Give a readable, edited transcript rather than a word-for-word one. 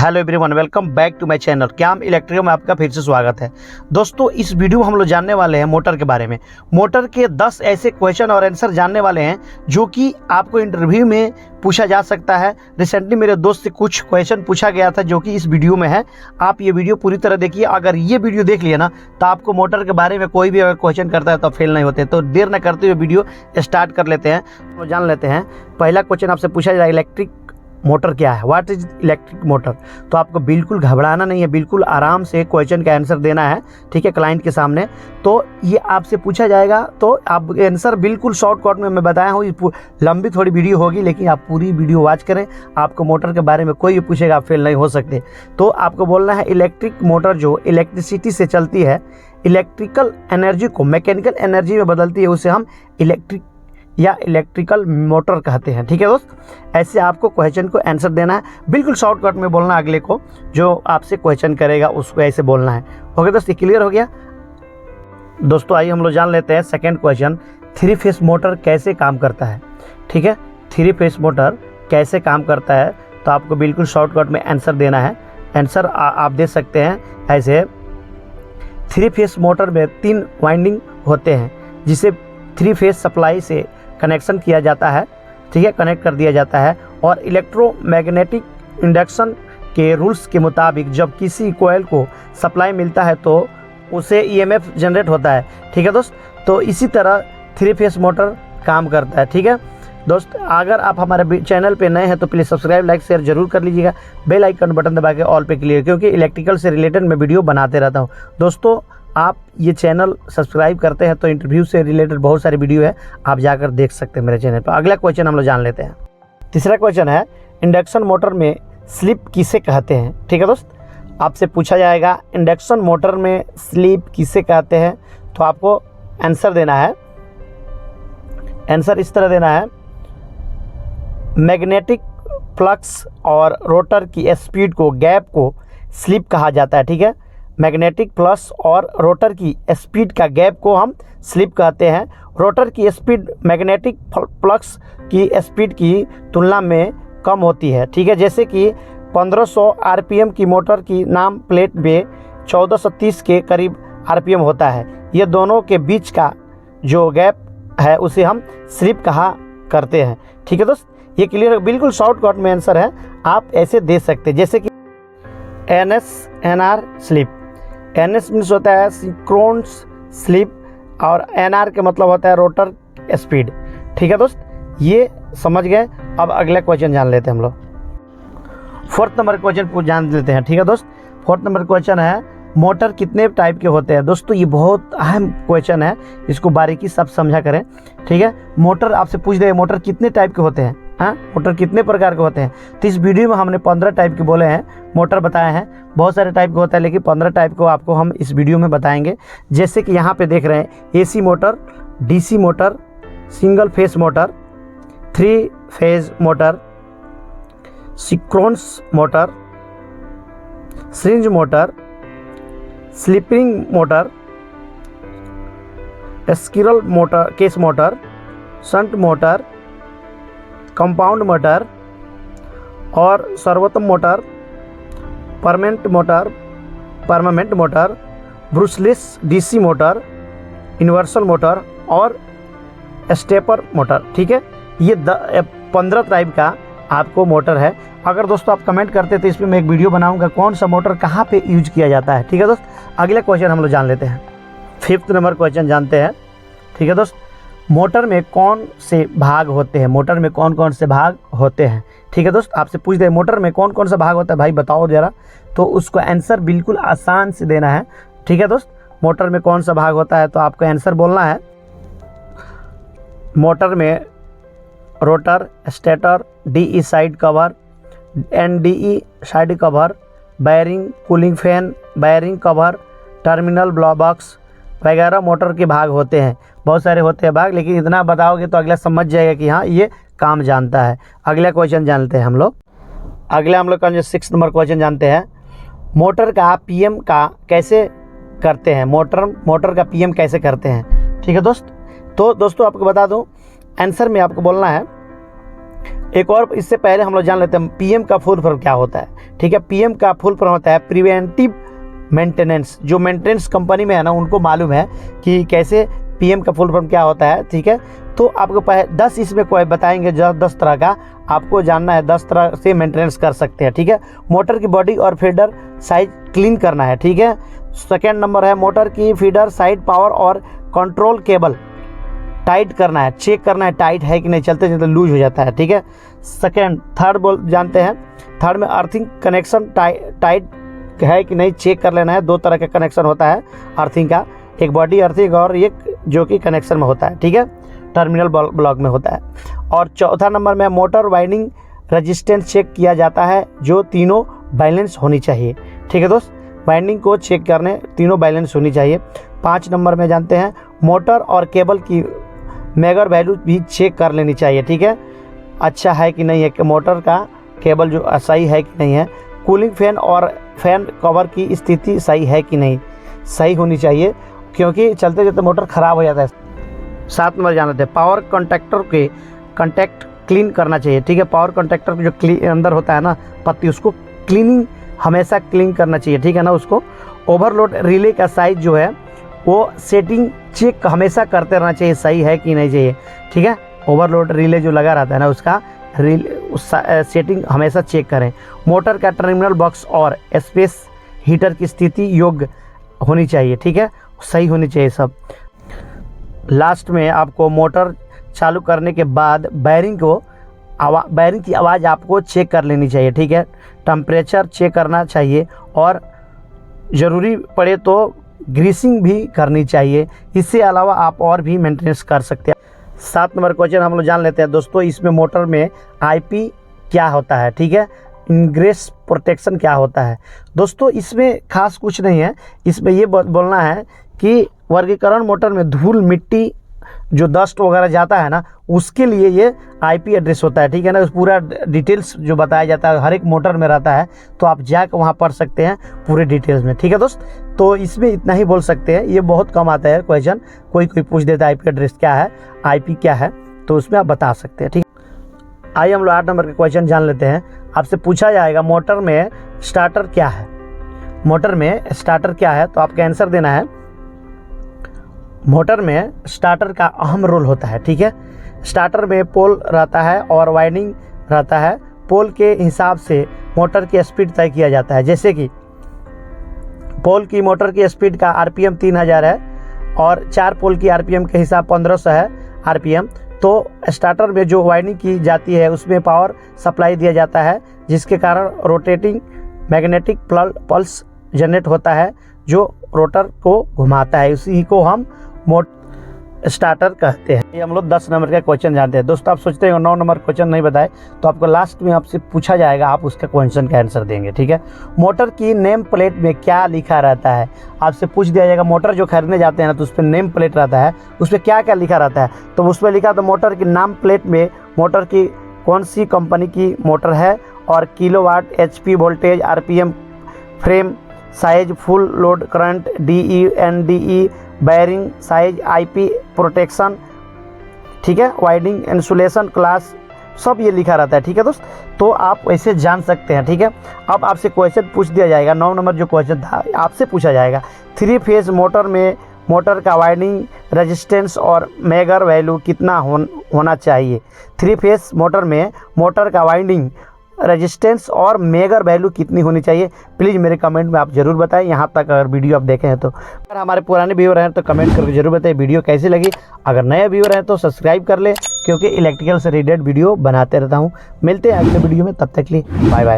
Hello everyone, welcome back to my channel क्याम electric में आपका फिर से स्वागत है। दोस्तों, इस वीडियो में हम लोग जानने वाले हैं मोटर के बारे में। मोटर के 10 ऐसे क्वेश्चन और आंसर जानने वाले हैं जो कि आपको इंटरव्यू में पूछा जा सकता है। रिसेंटली मेरे दोस्त से कुछ क्वेश्चन पूछा गया था जो कि इस वीडियो में है। आप ये वीडियो पूरी तरह देखिए। अगर ये वीडियो देख लिया ना तो आपको मोटर के बारे में कोई भी अगर क्वेश्चन करता है तो फेल नहीं होते। तो देर न करते हुए वीडियो स्टार्ट कर लेते हैं, तो जान लेते हैं। पहला क्वेश्चन आपसे पूछा जाए, इलेक्ट्रिक मोटर क्या है, व्हाट इज इलेक्ट्रिक मोटर। तो आपको बिल्कुल घबराना नहीं है, बिल्कुल आराम से क्वेश्चन का आंसर देना है, ठीक है, क्लाइंट के सामने। तो ये आपसे पूछा जाएगा तो आप आंसर बिल्कुल शॉर्टकट में मैं बताया हूँ। लंबी थोड़ी वीडियो होगी लेकिन आप पूरी वीडियो वॉच करें। आपको मोटर के बारे में कोई भी पूछेगा आप फेल नहीं हो सकते। तो आपको बोलना है इलेक्ट्रिक मोटर जो इलेक्ट्रिसिटी से चलती है, इलेक्ट्रिकल एनर्जी को मैकेनिकल एनर्जी में बदलती है, उसे हम इलेक्ट्रिक या इलेक्ट्रिकल मोटर कहते हैं। ठीक है दोस्त, ऐसे आपको क्वेश्चन को आंसर देना है, बिल्कुल शॉर्टकट में बोलना। अगले को जो आपसे क्वेश्चन करेगा उसको ऐसे बोलना है। ओके दोस्त, ये क्लियर हो गया। दोस्तों आइए हम लोग जान लेते हैं सेकंड क्वेश्चन, 3 फेस मोटर कैसे काम करता है। ठीक है, 3 फेस मोटर कैसे काम करता है तो आपको बिल्कुल शॉर्टकट में आंसर देना है। आंसर आप दे सकते हैं ऐसे। 3 फेस मोटर में 3 वाइंडिंग होते हैं जिसे 3 फेस सप्लाई से कनेक्शन किया जाता है, ठीक है, कनेक्ट कर दिया जाता है। और इलेक्ट्रोमैग्नेटिक इंडक्शन के रूल्स के मुताबिक जब किसी कॉइल को सप्लाई मिलता है तो उसे ईएमएफ जनरेट होता है। ठीक है दोस्त, तो इसी तरह 3 फेस मोटर काम करता है। ठीक है दोस्त, अगर आप हमारे चैनल पे नए हैं तो प्लीज़ सब्सक्राइब, लाइक, शेयर जरूर कर लीजिएगा। बेल आइकन बटन दबा के ऑल पे क्लियर, क्योंकि इलेक्ट्रिकल से रिलेटेड मैं वीडियो बनाते रहता हूँ। दोस्तों आप ये चैनल सब्सक्राइब करते हैं तो इंटरव्यू से रिलेटेड बहुत सारी वीडियो है, आप जाकर देख सकते हैं मेरे चैनल पर। अगला क्वेश्चन हम लोग जान लेते हैं। तीसरा क्वेश्चन है, इंडक्शन मोटर में स्लिप किसे कहते हैं। ठीक है दोस्त, आपसे पूछा जाएगा इंडक्शन मोटर में स्लिप किसे कहते हैं। तो आपको आंसर देना है, आंसर इस तरह देना है, मैग्नेटिक फ्लक्स और रोटर की स्पीड को, गैप को स्लिप कहा जाता है। ठीक है, मैग्नेटिक फ्लक्स और रोटर की स्पीड का गैप को हम स्लिप कहते हैं। रोटर की स्पीड मैग्नेटिक फ्लक्स की स्पीड की तुलना में कम होती है। ठीक है, जैसे कि 1500 आरपीएम की मोटर की नाम प्लेट में 1430 के करीब आरपीएम होता है। ये दोनों के बीच का जो गैप है उसे हम स्लिप कहा करते हैं। ठीक है दोस्त, ये क्लियर, बिल्कुल शॉर्टकट में आंसर है, आप ऐसे दे सकते हैं। जैसे कि NS/NR स्लिप, NS मीन्स होता है सिंक्रोनस स्लिप और NR के मतलब होता है रोटर स्पीड। ठीक है दोस्त, ये समझ गए। अब अगला क्वेश्चन जान लेते हैं हम लोग। 4th नंबर क्वेश्चन जान लेते हैं। ठीक है दोस्त, 4th नंबर क्वेश्चन है, मोटर कितने टाइप के होते हैं। दोस्तों ये बहुत अहम क्वेश्चन है, इसको बारीकी सब समझा करें। ठीक है, मोटर आपसे पूछ रहे मोटर कितने टाइप के होते हैं, हाँ, मोटर कितने प्रकार के होते हैं। तो इस वीडियो में हमने 15 टाइप के बोले हैं, मोटर बताए हैं। बहुत सारे टाइप के होता है लेकिन 15 टाइप को आपको हम इस वीडियो में बताएंगे। जैसे कि यहाँ पे देख रहे हैं, AC motor, DC motor, single phase motor, 3 phase motor, synchronous motor, series motor, slip ring motor, squirrel motor, cage motor, shunt motor, compound motor और सर्वोत्तम motor, permanent motor, brushless DC motor, universal motor और stepper motor. ठीक है, ये 15 type का आपको motor है। अगर दोस्तों आप कमेंट करते तो इस पर मैं एक वीडियो बनाऊंगा कौन सा मोटर कहाँ पे यूज किया जाता है। ठीक है दोस्त, अगला क्वेश्चन हम लोग जान लेते हैं। 5th नंबर क्वेश्चन जानते हैं। ठीक है दोस्त, मोटर में कौन से भाग होते हैं, मोटर में कौन कौन से भाग होते हैं। ठीक है दोस्त, आपसे पूछ दे मोटर में कौन कौन सा भाग होता है भाई बताओ जरा, तो उसको आंसर बिल्कुल आसान से देना है। ठीक है दोस्त, मोटर में कौन सा भाग होता है तो आपको आंसर बोलना है, मोटर में rotor, stator, DE side cover, NDE side cover, bearing, cooling fan, bearing cover, terminal box वगैरह मोटर के भाग होते हैं। बहुत सारे होते हैं भाग, लेकिन इतना बताओगे तो अगला समझ जाएगा कि हाँ ये काम जानता है। अगला क्वेश्चन जानते हैं हम लोग। अगला हम लोग का जो 6th नंबर क्वेश्चन जानते हैं, मोटर का PM का कैसे करते हैं, मोटर का PM कैसे करते हैं। ठीक है दोस्त, तो दोस्तों आपको बता दूं, आंसर में आपको बोलना है एक और इससे पहले हम लोग जान लेते हैं पीएम का फुल फॉर्म क्या होता है। ठीक है, पीएम का फुल फॉर्म होता है प्रिवेंटिव मेंटेनेंस। जो मेंटेनेंस कंपनी में है ना, उनको मालूम है कि कैसे पीएम का फुल फॉर्म क्या होता है। ठीक है, तो आपको 10 इसमें कोई बताएंगे, 10 तरह का आपको जानना है, 10 तरह से मेंटेनेंस कर सकते हैं। ठीक है, मोटर की बॉडी और फीडर साइज क्लीन करना है। ठीक है, सेकेंड नंबर है मोटर की फीडर साइड पावर और कंट्रोल केबल टाइट करना है, चेक करना है टाइट है कि नहीं, चलते चलते लूज हो जाता है। ठीक है, थर्ड जानते हैं, थर्ड में अर्थिंग कनेक्शन टाइट है कि नहीं चेक कर लेना है। 2 तरह का कनेक्शन होता है अर्थिंग का, एक बॉडी अर्थिंग और एक जो कि कनेक्शन में होता है। ठीक है, टर्मिनल ब्लॉक में होता है। और चौथा नंबर में मोटर वाइंडिंग रेजिस्टेंस चेक किया जाता है, जो तीनों बैलेंस होनी चाहिए। ठीक है दोस्त, वाइंडिंग को चेक करने तीनों बैलेंस होनी चाहिए। 5 नंबर में जानते हैं मोटर और केबल की मेगर वैल्यू भी चेक कर लेनी चाहिए। ठीक है, अच्छा है कि नहीं है कि मोटर का केबल जो सही है कि नहीं है। कूलिंग फैन और फैन कवर की स्थिति सही है कि नहीं, सही होनी चाहिए, क्योंकि चलते चलते मोटर ख़राब हो जाता है। 7 नंबर जानते हैं पावर कंट्रैक्टर के कंटैक्ट क्लीन करना चाहिए। ठीक है, पावर कंट्रैक्टर जो अंदर होता है ना पत्ती, उसको क्लीनिंग हमेशा क्लीन करना चाहिए। ठीक है ना, उसको ओवरलोड रिले का साइज जो है वो सेटिंग चेक हमेशा करते रहना चाहिए, सही है कि नहीं चाहिए। ठीक है, ओवरलोड रिले जो लगा रहता है ना, उसका सेटिंग हमेशा चेक करें। मोटर का टर्मिनल बॉक्स और स्पेस हीटर की स्थिति योग्य होनी चाहिए। ठीक है, सही होनी चाहिए सब। लास्ट में आपको मोटर चालू करने के बाद बैरिंग की आवाज़ आपको चेक कर लेनी चाहिए। ठीक है, टेम्परेचर चेक करना चाहिए और ज़रूरी पड़े तो ग्रीसिंग भी करनी चाहिए। इससे अलावा आप और भी मेंटेनेंस कर सकते हैं। 7 नंबर क्वेश्चन हम लोग जान लेते हैं दोस्तों, इसमें मोटर में आईपी क्या होता है। ठीक है, इंग्रेस प्रोटेक्शन क्या होता है। दोस्तों इसमें खास कुछ नहीं है, इसमें ये बोलना है कि वर्गीकरण मोटर में धूल मिट्टी जो डस्ट वगैरह जाता है ना, उसके लिए ये आईपी एड्रेस होता है। ठीक है ना, उस पूरा डिटेल्स जो बताया जाता है हर एक मोटर में रहता है, तो आप जाकर वहाँ पढ़ सकते हैं पूरे डिटेल्स में। ठीक है दोस्त, तो इसमें इतना ही बोल सकते हैं, ये बहुत कम आता है क्वेश्चन, कोई पूछ देता है आईपी एड्रेस क्या है, आईपी क्या है, तो उसमें आप बता सकते हैं। ठीक, आइए हम लोग 8 नंबर के क्वेश्चन जान लेते हैं। आपसे पूछा जाएगा मोटर में स्टार्टर क्या है। मोटर में स्टार्टर क्या है, तो आपका आंसर देना है मोटर में स्टार्टर का अहम रोल होता है। ठीक है, स्टार्टर में पोल रहता है और वाइंडिंग रहता है। पोल के हिसाब से मोटर की स्पीड तय किया जाता है, जैसे कि पोल की मोटर की स्पीड का आरपीएम 3000 है और 4 पोल की आरपीएम के हिसाब 1500 है आरपीएम। तो स्टार्टर में जो वाइंडिंग की जाती है उसमें पावर सप्लाई दिया जाता है, जिसके कारण रोटेटिंग मैग्नेटिक पल्स जनरेट होता है जो रोटर को घुमाता है, उसी को हम स्टार्टर कहते हैं। ये हम लोग 10 नंबर का क्वेश्चन जानते हैं। दोस्तों आप सोचते हैं 9 नंबर क्वेश्चन नहीं बताए, तो आपको लास्ट में आपसे पूछा जाएगा, आप उसका क्वेश्चन का आंसर देंगे। ठीक है, मोटर की नेम प्लेट में क्या लिखा रहता है, आपसे पूछ दिया जाएगा। मोटर जो खरीदने जाते हैं ना, तो उस पर नेम प्लेट रहता है, उस पर क्या क्या लिखा रहता है, तो उस पर लिखा तो मोटर की नाम प्लेट में मोटर की कौन सी कंपनी की मोटर है और kilowatt, HP, voltage, RPM, frame size, full load current, DE, NDE, bearing size, IP protection, ठीक है, वाइंडिंग इंसुलेशन क्लास, सब ये लिखा रहता है। ठीक है दोस्त, तो आप ऐसे जान सकते हैं। ठीक है, अब आपसे क्वेश्चन पूछ दिया जाएगा, 9 नंबर जो क्वेश्चन था आपसे पूछा जाएगा, 3 फेज मोटर में मोटर का वाइंडिंग रेजिस्टेंस और मेगर वैल्यू कितना होना चाहिए। 3 फेज मोटर में मोटर का वाइंडिंग रेजिस्टेंस और मेगर वैल्यू कितनी होनी चाहिए, प्लीज़ मेरे कमेंट में आप ज़रूर बताएं। यहाँ तक अगर वीडियो आप देखे हैं तो, अगर हमारे पुराने व्यूअर हैं तो कमेंट करके जरूर बताएं वीडियो कैसी लगी। अगर नए व्यूअर हैं तो सब्सक्राइब कर ले, क्योंकि इलेक्ट्रिकल से रिलेटेड वीडियो बनाते रहता हूँ। मिलते हैं अगले वीडियो में, तब तक के लिए बाय बाय।